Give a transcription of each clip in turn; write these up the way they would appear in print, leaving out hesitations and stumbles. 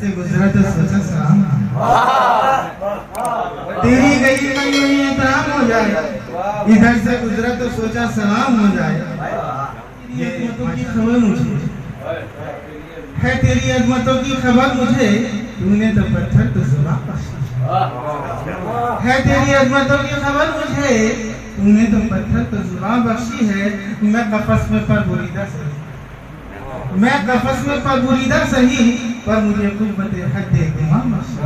से गुजरा तो सोचा सलाम, तेरी गई कहीं एहतराम हो जाए, इधर से गुजरा तो सोचा सलाम हो जाए। ये अजमतों की खबर मुझे है, तेरी अजमतों की खबर मुझे, तूने तो पत्थर तो जुबान बख्शी है। तेरी अजमतों की खबर मुझे, तूने तो पत्थर तो जुबान बख्शी है। मैं कफस में पर बुरीदा सही, मैं कफस में पर बुरीदा सही, पर मुझे कुव्वत हद गुमा बख्शी,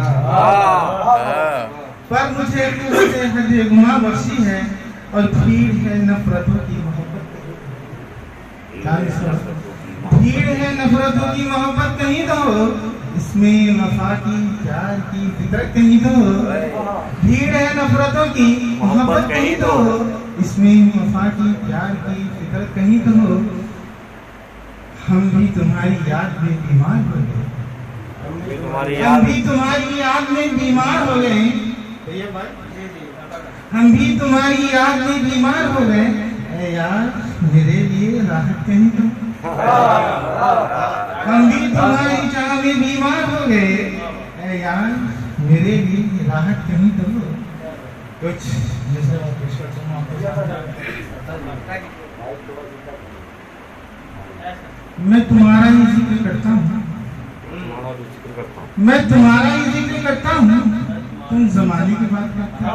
पर मुझे कुव्वत हद गुमा बख्शी है। और भीड़ है नफरतों की मोहब्बत, भीड़ है नफरतों की मोहब्बत कहीं तो हो, इसमें वफा की प्यार की फितरत कहीं तो हो। भीड़ है नफरतों की मोहब्बत कहीं तो हो, इसमें वफा की प्यार की फितरत कहीं तो हो। हम भी तुम्हारी याद में बीमार हो गए, हम भी तुम्हारी याद में बीमार हो गए, हम भी तुम्हारी याद में बीमार हो गए। ऐ यार मेरे लिए राहत कहीं तो, हम भी तुम्हारी चाह में बीमार हो गए। ऐ यार मेरे लिए राहत कहीं तो। कुछ मैं तुम्हारा ही जिक्र करता हूँ, मैं तुम्हारा ही जिक्र करता हूँ, तुम जमाने की बात करते हो।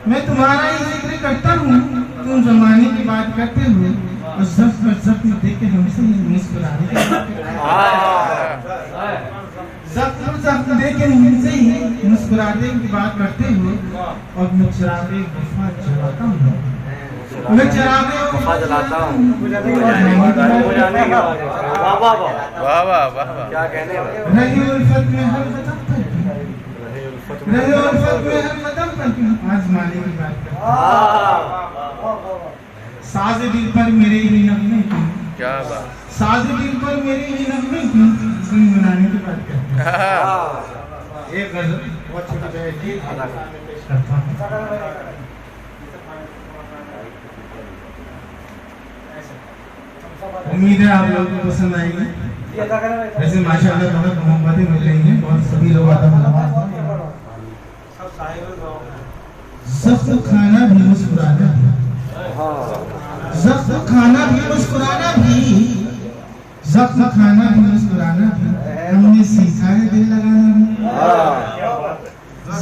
मैं तुम्हारा ही जिक्र करता हूँ, तुम जमाने की बात करते हो। और जख्म देख के हमसे मुस्कुराने की बात जख्म देख के हमसे ही मुस्कुराने की बात करते हो। और मैं चिरागे वफा जलाता हूँ, मैं चिरागे वफा जलाता हूँ। वाह वाह वाह, क्या कहने रही उल्फत में हर कदम पर, रही उल्फत में हर कदम पर आजमाने की बात करते। साज दिल पर मेरे ही नगमे की, क्या बात, साज दिल पर मेरे ही नगमे की गुनगुनाने की बात करते हैं। एक गजल बहुत छोटी बेटी करता हूँ। उम्मीद है आप लोगों को पसंद आएगी। वैसे माशाल्लाह बहुत मोहब्बतें मिल रही हैं, बहुत सभी लोग ज़ख्म खाना भी मुस्कुराना भी, ज़ख्म खाना भी मुस्कुराना भी, ज़ख्म खाना भी मुस्कुराना भी हमने सीखा है दिल लगाना भी।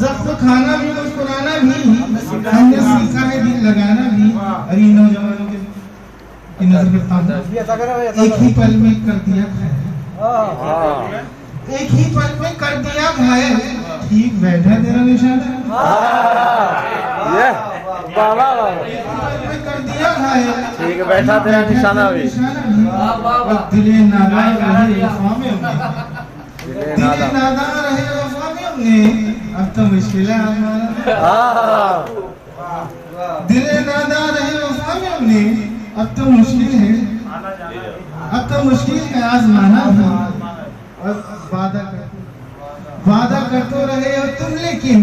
ज़ख्म खाना भी मुस्कुराना भी हमने सीखा है दिल लगाना भी। और इन नौजवानों की नजर करता हूँ, एक ही पल में कर दिया घायल, एक ही पल में कर दिया घायल, ठीक बैठा तेरा निशाना, में कर दिया घायल, ठीक बैठा तेरा निशाना भी। दिले नादार रहे वफा में हमने, दिले नादार रहे वफा में हमने, अब तो मुश्किल है हमारा। दिले नादार रहे वफा में हमने, अब तो मुश्किल है, अब तो मुश्किल है आजमाना भी। और वादा कर तो रहे हो तुम, लेकिन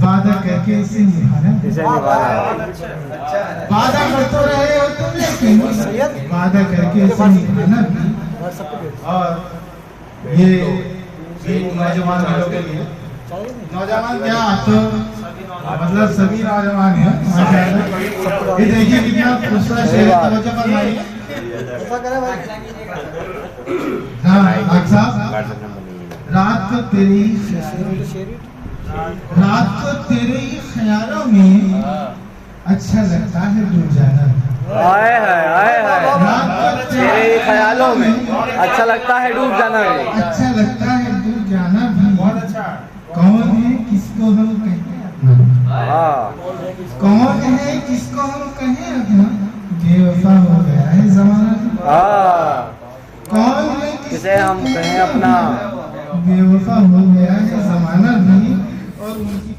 वादा करके इसे निभाना, वादा कर तो रहे हो तुम, लेकिन वादा करके इसे निभाना भी। और ये नौजवान लोगों के लिए, नौजवान क्या आप तो मतलब सभी नौजवान हैं माशाल्लाह। ये देखिए कितना दूसरा शेर तवज्जो फरमाइए। हाँ डॉक्टर साहब, रात को तेरे ही ख्यालों में अच्छा लगता है डूब जाना। आए तेरे ख्यालों में अच्छा लगता है डूब जाना भी, अच्छा लगता है डूब जाना भी। बहुत अच्छा। कौन है किसको हम कहते हैं, कौन है किसको हम कहें अपना, बेवफा हो गया है जमाना। कौन है किसे हम कहें अपना, बेवफा हो गया है जमाना भी। और उनकी